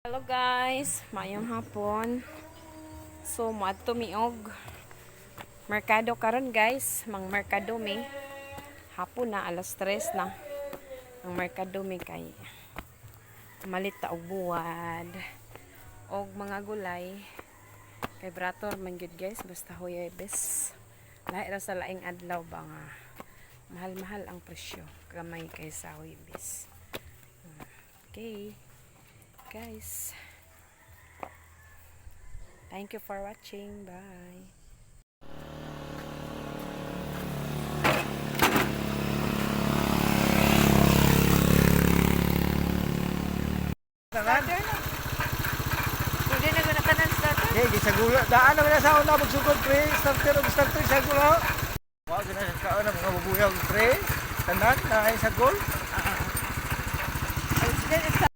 Hello guys, mayong hapon. So moadto mi og merkado karon guys, mang merkado mi. Hapon na alas 3 na. Ang merkado mi kay malit ta og buwad og mga gulay. Kay brator man gyud guys, basta Huwebes. Lahi ra sa laing adlaw ba nga mahal-mahal ang presyo gamay kaysa Huwebes. Okay. Guys, thank you for watching. Bye. Starter na. Pwede na guna ka ng starter? Okay, sa gula. Daan naman na sa una magsugod, pre. Starter sa gula. Wow, gina sa kaon na mga bubuyang, pre. Tanan, na ay sa gul. Then,